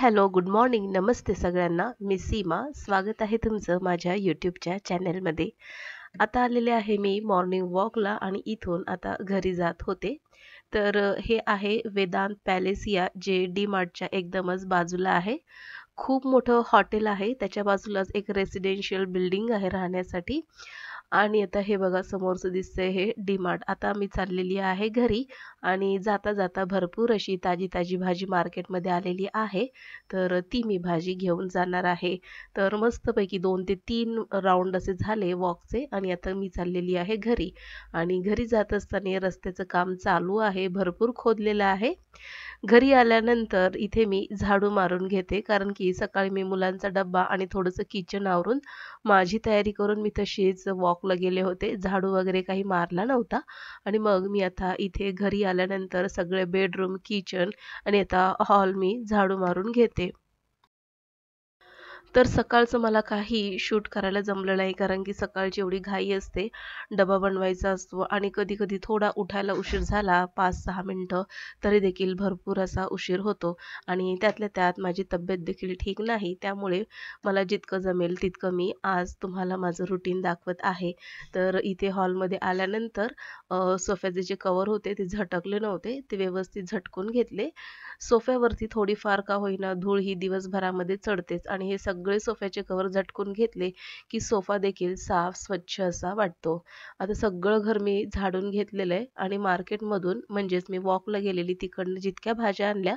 Hello, good morning, नमस्ते सगळ्यांना. मी सीमा. स्वागत आहे तुमचं माझ्या यूट्यूबच्या चॅनलमध्ये. आता आलेले आहे मी मॉर्निंग वॉकला आणि इथून आता घरी जात होते. तर हे आहे वेदांत पॅलेसिया जे डी मार्टच्या एकदमच बाजूला आहे. खूप मोठं हॉटेल आहे. त्याच्या बाजूलाच एक रेसिडेन्शियल बिल्डिंग आहे राहण्यासाठी. आणि आता हे बघा समोरचं दिसतंय हे डी-मार्ट. आता मी चाललेली आहे घरी आणि जाता-जाता भरपूर अशी ताजी-ताजी भाजी मार्केटमध्ये आलेली आहे. तर ती मी भाजी घेऊन जाणार आहे. तर मस्तपैकी 2 ते 3 राउंड असे झाले वॉकचे आणि आता मी चाललेली आहे घरी. आणि घरी जात असताना रस्त्याचं काम चालू आहे. भरपूर खोदलेलं आहे. घरी आल्यानंतर इथे मी झाडू मारून घेते कारण की सकाळी मी मुलांचा डब्बा आणि थोडंसं किचन आवरून माझी तयारी करून मी तशीच वॉकला गेले होते. झाडू वगैरे काही मारला नव्हता आणि मग मी आता इथे घरी आल्यानंतर सगळे बेडरूम, किचन आणि आता हॉल मी झाडू मारून घेते. तर सकाळचं मला काही शूट करायला जमलं नाही कारण की सकाळची एवढी घाई असते. डबा बनवायचा असतो आणि कधी-कधी थोडा उठायला उशीर झाला 5-6 मिनिटं तरी देखील भरपूर असा उशीर होतो आणि त्यातल्या त्यात माझी तब्येत देखील ठीक नाही. त्यामुळे मला जितकं जमेल तितकं मी आज तुम्हाला माझं रुटीन दाखवत आहे. तर इथे हॉलमध्ये आल्यानंतर सोफ्याचे जे कव्हर होते ते झटकले नव्हते. ते व्यवस्थित झटकून घेतले. सोफ्यावरती थोडीफार का होईना धूळ ही दिवसभरामध्ये चढतेच आणि हे सगळे सोफ्याचे कव्हर झटकून घेतले की सोफा देखील साफ स्वच्छ असा वाटतो. आता सगळं घर मी झाडून घेतलेलं आहे आणि मार्केटमधून म्हणजेच मी वॉकला गेलेली तिकडनं जितक्या भाज्या आणल्या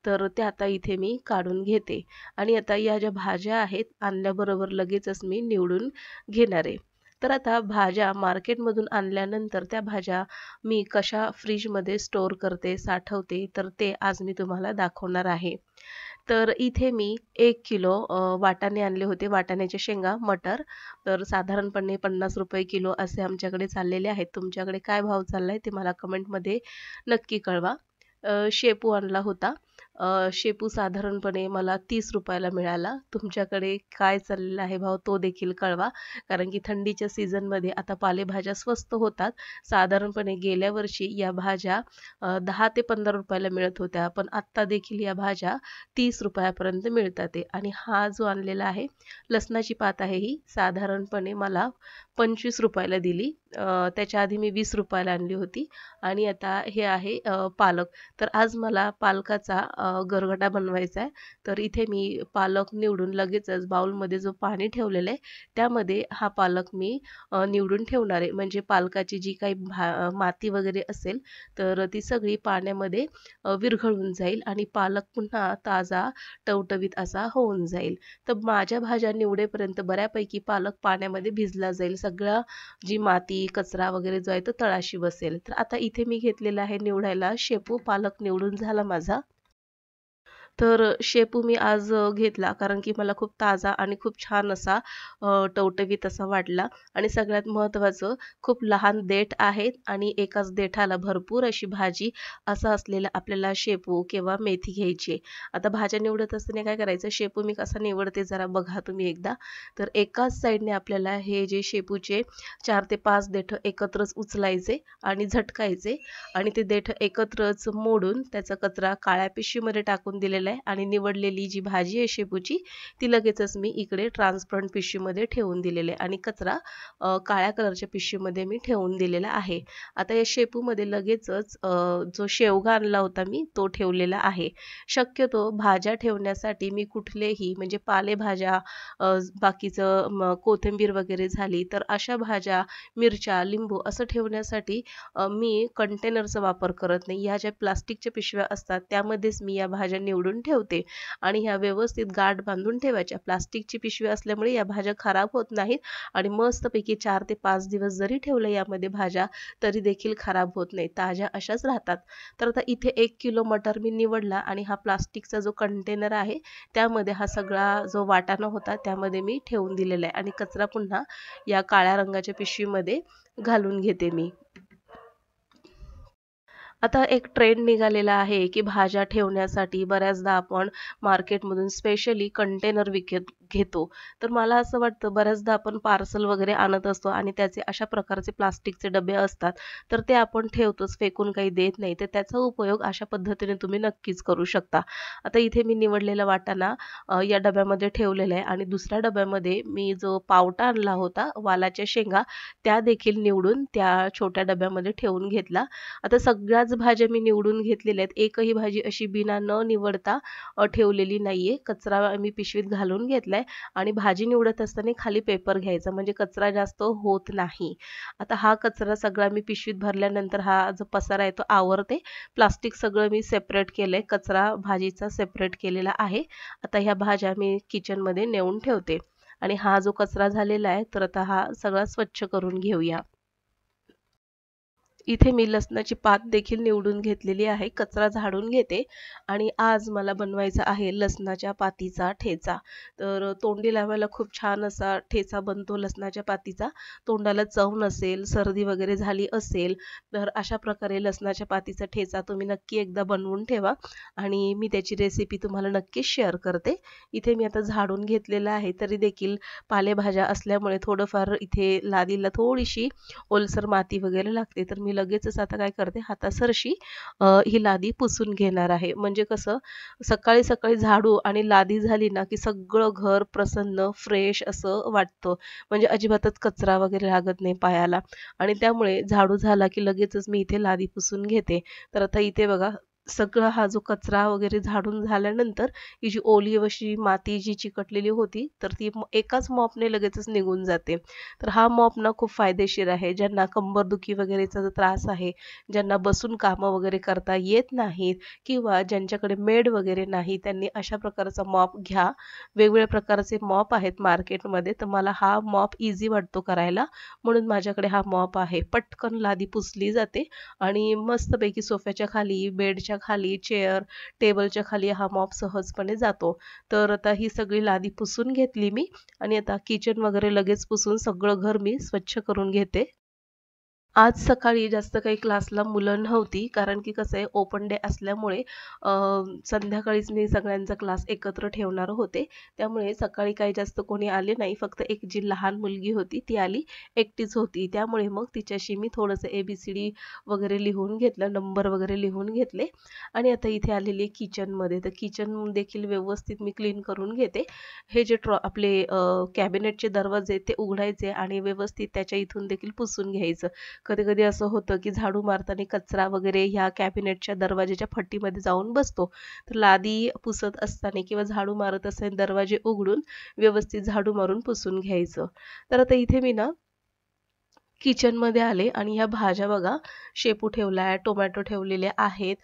तर त्या आता इथे मी काढून घेते आणि आता या ज्या भाज्या आहेत आणल्याबरोबर लगेचच मी निवडून घेणार आहे. तर आता भाज्या मार्केटमधून आणल्यानंतर त्या भाज्या मी कशा फ्रीजमध्ये स्टोअर करते, साठवते तर ते आज मी तुम्हाला दाखवणार आहे. तर इथे मी 1 किलो वाटाणे आणले होते, वाटाण्याच्या शेंगा, मटर. तर साधारणपणे ₹50 किलो असे आमच्याकडे चाललेले आहेत. तुमच्याकडे काय भाव चाललाय ते मला कमेंटमध्ये नक्की कळवा. शेपू आणला होता. शेपू साधारणपणे मला ₹30 ला मिळाला. तुमच्याकडे काय चाललेला आहे भाव तो देखील कळवा. कारण की थंडीच्या सीझनमध्ये आता पालेभाज्या स्वस्त होतात. साधारणपणे गेल्या वर्षी या भाज्या ₹10 ते ₹15 ला मिळत होत्या. पण आत्ता देखील या भाज्या ₹30 पर्यंत मिळतात आहे. आणि हा जो आणलेला आहे लसणाची पात आहे ही साधारणपणे मला ₹25 ला दिली. त्याच्या आधी मी ₹20 ला आणली होती. आणि आता हे आहे पालक. तर आज मला पालकाचा गरगटा बनवायचा आहे. तर इथे मी पालक निवडून लगेचच बाउलमध्ये जो पाणी ठेवलेलं आहे त्यामध्ये हा पालक मी निवडून ठेवणार आहे. म्हणजे पालकाची जी काही माती वगैरे असेल तर ती सगळी पाण्यामध्ये विरघळून जाईल आणि पालक पुन्हा ताजा टवटवीत असा होऊन जाईल. तर माझ्या भाज्या निवडेपर्यंत बऱ्यापैकी पालक पाण्यामध्ये भिजला जाईल. सगळा जी माती, कचरा वगैरे जो आहे तो तळाशी बसेल. तर आता इथे मी घेतलेला आहे निवडायला शेपू. पालक निवडून झाला माझा. तर शेपू मी आज घेतला कारण की मला खूप ताजा आणि खूप छान असा टवटवीत असा वाटला आणि सगळ्यात महत्त्वाचं खूप लहान देठ आहेत आणि एकाच देठाला भरपूर अशी भाजी असं असलेला आपल्याला शेपू किंवा मेथी घ्यायची आहे. आता भाज्या निवडत असताना काय करायचं शेपू मी कसा निवडते जरा बघा तुम्ही एकदा. तर एकाच साईडने आपल्याला हे जे शेपूचे 4 ते 5 देठ एकत्रच उचलायचे आणि झटकायचे आणि ते देठ एकत्रच मोडून त्याचा कचरा काळ्या पिशवीमध्ये टाकून दिलेला आहे आणि निवडलेली जी भाजी आहे शेपूची ती लगेचच मी इकडे ट्रान्सपरंट पिशवीमध्ये ठेवून दिलेले आहे आणि कचरा काळ्या कलरच्या पिशवीमध्ये मी ठेवून दिलेला आहे. आता या शेपूमध्ये लगेचच जो शेवगा आणला होता मी तो ठेवलेला आहे. शक्यतो भाज्या ठेवण्यासाठी मी कुठलेही म्हणजे पालेभाज्या बाकीचं कोथिंबीर वगैरे झाली तर अशा भाज्या, मिरच्या, लिंबू असं ठेवण्यासाठी मी कंटेनरचा वापर करत नाही. ह्या ज्या प्लास्टिकच्या पिशव्या असतात त्यामध्येच मी या भाज्या निवडून ठेवते आणि ह्या व्यवस्थित गाठ बांधून ठेवायच्या. प्लास्टिकची पिशवी असल्यामुळे या भाज्या खराब होत नाहीत आणि मस्तपैकी 4 ते 5 दिवस जरी ठेवल्या यामध्ये भाज्या तरी देखील खराब होत नाहीत. ताज्या अशाच राहतात. तर आता इथे 1 किलो मटर मी निवडला आणि हा प्लास्टिकचा जो कंटेनर आहे त्यामध्ये हा सगळा जो वाटाणा होता त्यामध्ये मी ठेवून दिलेला आहे आणि कचरा पुन्हा या काळ्या रंगाच्या पिशवीमध्ये घालून घेते मी. आता एक ट्रेंड निघालेला आहे की भाज्या ठेवण्यासाठी बऱ्याचदा आपण मार्केटमधून स्पेशली कंटेनर विकत घेतो. तर मला असं वाटतं बऱ्याचदा आपण पार्सल वगैरे आणत असतो आणि त्याचे अशा प्रकारचे प्लास्टिकचे डबे असतात. तर ते आपण ठेवतोच, फेकून काही देत नाही. तर त्याचा उपयोग अशा पद्धतीने तुम्ही नक्कीच करू शकता. आता इथे मी निवडलेला वाटाणा या डब्यामध्ये ठेवलेला आहे आणि दुसऱ्या डब्यामध्ये मी जो पावटा आणला होता, वालाच्या शेंगा, त्या देखील निवडून त्या छोट्या डब्यामध्ये ठेवून घेतला. आता सगळ्याच भाज्या मी निवडून घेतलेल्या आहेत. एकही भाजी अशी बिना न निवडता ठेवलेली नाहीये. कचरा मी पिशवीत घालून घेतलाय आणि भाजी निवडत असताना खाली पेपर घ्यायचा म्हणजे कचरा जास्त होत नाही. आता हा कचरा सगळा मी पिशवीत भरल्यानंतर हा जो पसारा आहे तो आवरते. प्लास्टिक सगळं मी सेपरेट केलंय. कचरा भाजीचा सेपरेट केलेला आहे. आता ह्या भाज्या मी किचनमध्ये नेऊन ठेवते आणि हा जो कचरा झालेला आहे तर आता हा सगळा स्वच्छ करून घेऊया. इथे मी लसणाची पात देखील निवडून घेतलेली आहे. कचरा झाडून घेते आणि आज मला बनवायचा आहे लसणाच्या पातीचा ठेचा. तर तोंडी लावायला खूप छान असा ठेचा बनतो लसणाच्या पातीचा. तोंडाला चव नसेल, सर्दी वगैरे झाली असेल, तर अशा प्रकारे लसणाच्या पातीचा ठेचा तुम्ही नक्की एकदा बनवून ठेवा आणि मी त्याची रेसिपी तुम्हाला नक्कीच शेअर करते. इथे मी आता झाडून घेतलेलं आहे, तरी देखील पालेभाज्या असल्यामुळे थोडंफार इथे लादीला थोडीशी ओलसर माती वगैरे लागते. तर मी लगेचच आता काय करते हातासरशी ही लादी पुसून घेणार आहे. म्हणजे कसं सकाळी सकाळी झाडू आणि लादी झाली ना की सगळं घर प्रसन्न फ्रेश असं वाटतं. म्हणजे अजिबातच कचरा वगैरे लागत नाही पायाला आणि त्यामुळे झाडू झाला की लगेचच मी इथे लादी पुसून घेते. तर आता इथे बघा सगळा हा जो कचरा वगैरे झाडून झाल्यानंतर ही जी ओली अशी माती जी चिकटलेली होती तर ती एकाच मॉपने लगेचच निघून जाते. तर हा मॉप ना खूप फायदेशीर आहे. ज्यांना कंबरदुखी वगैरेचा जर त्रास आहे, ज्यांना बसून कामं वगैरे करता येत नाहीत किंवा ज्यांच्याकडे मेड वगैरे नाही, त्यांनी अशा प्रकारचा मॉप घ्या. वेगवेगळ्या प्रकारचे मॉप आहेत मार्केटमध्ये, तर मला हा मॉप इझी वाटतो करायला, म्हणून माझ्याकडे हा मॉप आहे. पटकन लादी पुसली जाते आणि मस्तपैकी सोफ्याच्या खाली, बेडच्या खाली, चेअर, टेबलच्या खाली हा मॉप सहजपणे जातो. तर आता ही सगळी लादी पुसून घेतली मी आणि आता किचन वगैरे लगेच पुसून सगळं घर मी स्वच्छ करून घेते. आज सकाळी जास्त काही क्लासला मुलं नव्हती, कारण की कसं आहे ओपन डे असल्यामुळे अ, संध्याकाळीच मी सगळ्यांचा क्लास एकत्र ठेवणार होते. त्यामुळे सकाळी काही जास्त कोणी आले नाही. फक्त एक जी लहान मुलगी होती ती आली, एकटीच होती. त्यामुळे मग तिच्याशी मी थोडंसं ABCD वगैरे लिहून घेतलं, नंबर वगैरे लिहून घेतले आणि आता इथे आलेली किचनमध्ये. तर किचन देखील व्यवस्थित मी क्लीन करून घेते. हे जे आपले कॅबिनेटचे दरवाजे ते उघडायचे आणि व्यवस्थित त्याच्या इथून देखील पुसून घ्यायचं. कधी-कधी असं होतं, की झाडू मारताना कचरा वगैरे ह्या कॅबिनेटच्या दरवाजाच्या फटीमध्ये जाऊन बसतो. तर लादी पुसत असताना किंवा झाडू मारत असताना दरवाजे उघडून व्यवस्थित झाडू मारून पुसून घ्यायचं. तर आता इथे मी ना किचनमध्ये आले आणि ह्या भाज्या बघा शेपू ठेवलाय, टोमॅटो ठेवलेले आहेत.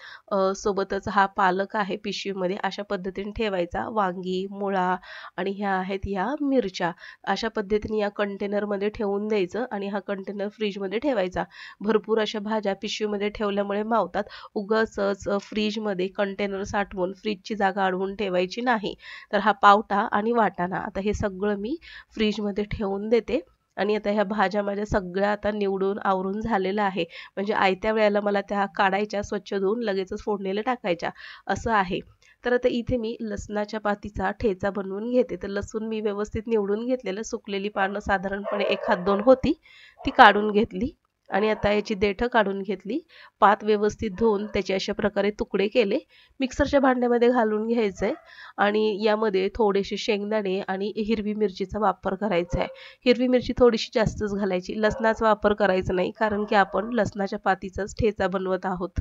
सोबतच हा पालक आहे पिशवीमध्ये अशा पद्धतीने ठेवायचा. वांगी, मुळा आणि ह्या आहेत ह्या मिरच्या. अशा पद्धतीने या कंटेनरमध्ये ठेवून द्यायचं आणि हा कंटेनर फ्रिजमध्ये ठेवायचा. भरपूर अशा भाज्या पिशवीमध्ये ठेवल्यामुळे मावतात. उगाचच फ्रिजमध्ये कंटेनर साठवून फ्रिजची जागा अडवून ठेवायची नाही. तर हा पावटा आणि वाटाणा आता हे सगळं मी फ्रिजमध्ये ठेवून देते. आणि आता ह्या भाज्या माझ्या सगळ्या आता निवडून आवरून झालेल्या आहे. म्हणजे आयत्या वेळेला मला त्या काढायच्या, स्वच्छ धुवून लगेचच फोडणीला टाकायच्या असं आहे. तर आता इथे मी लसणाच्या पातीचा ठेचा बनवून घेते. तर लसूण मी व्यवस्थित निवडून घेतलेलं, सुकलेली पानं साधारणपणे 1 हात 2 होती, ती काढून घेतली आणि आता याची देठं काढून घेतली. पात व्यवस्थित धुवून त्याचे अशा प्रकारे तुकडे केले. मिक्सरच्या भांड्यामध्ये घालून घ्यायचंय आणि यामध्ये थोडेसे शेंगदाणे आणि हिरवी मिरचीचा वापर करायचा आहे. हिरवी मिरची थोडीशी जास्तच घालायची. लसणाचा वापर करायचा नाही, कारण की आपण लसणाच्या पातीचाच ठेचा बनवत आहोत.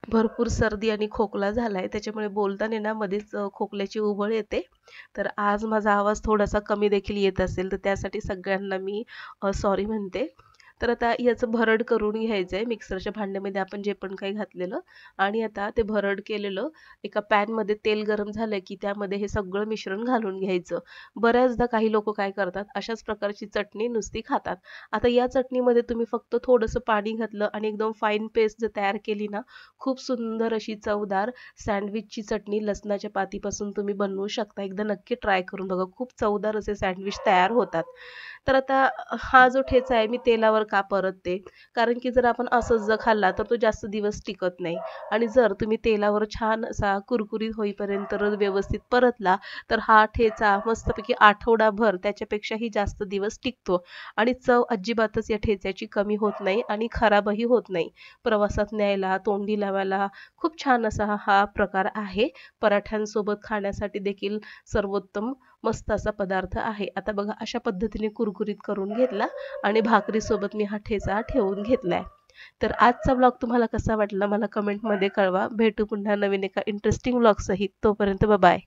भरपूर सर्दी आणि खोकला झालाय, त्याच्यामुळे बोलताना ना मध्येच खोकल्याची उबळ येते. तर आज माझा आवाज थोडासा कमी देखील येत असेल, तर त्यासाठी सगळ्यांना मी सॉरी म्हणते. तर आता याचं भरड करून घ्यायचंय मिक्सरच्या भांड्यामध्ये आपण जे पण काही घातलेलं आणि आता ते भरड केलेलं एका पॅनमध्ये तेल गरम झालं, की त्यामध्ये हे सगळं मिश्रण घालून घ्यायचं. बऱ्याचदा काही लोकं काय करतात, अशाच प्रकारची चटणी नुसती खातात. आता या चटणीमध्ये तुम्ही फक्त थोडंसं पाणी घातलं आणि एकदम फाईन पेस्ट जर तयार केली ना, खूप सुंदर अशी चवदार सँडविचची चटणी लसणाच्या पातीपासून तुम्ही बनवू शकता. एकदा नक्की ट्राय करून बघा. खूप चवदार असे सँडविच तयार होतात. तर आता हा जो ठेचा आहे मी तेलावर का परतते? कारण की जर आपण असंच जर खाल्ला तर तो जास्त दिवस टिकत नाही आणि जर तुम्ही तेलावर छान असा कुरकुरीत होईपर्यंत जर व्यवस्थित परतला, तर हा ठेचा मस्तपैकी आठवडाभर त्याच्यापेक्षाही जास्त दिवस टिकतो आणि चव अजिबातच या ठेच्याची कमी होत नाही आणि खराबही होत नाही. प्रवासात न्यायला, तोंडी लावायला खूप छान असा हा प्रकार आहे. पराठ्यांसोबत खाण्यासाठी देखील सर्वोत्तम मस्त असा पदार्थ आहे. आता बघा अशा पद्धतीने कुरकुरीत करून घेतला आणि भाकरीसोबत मी हा ठेचा ठेवून घेतलाय. तर आजचा व्लॉग तुम्हाला कसा वाटला मला कमेंटमध्ये कळवा. भेटू पुन्हा नवीन एका इंटरेस्टिंग व्लॉगसहित. तोपर्यंत बाय.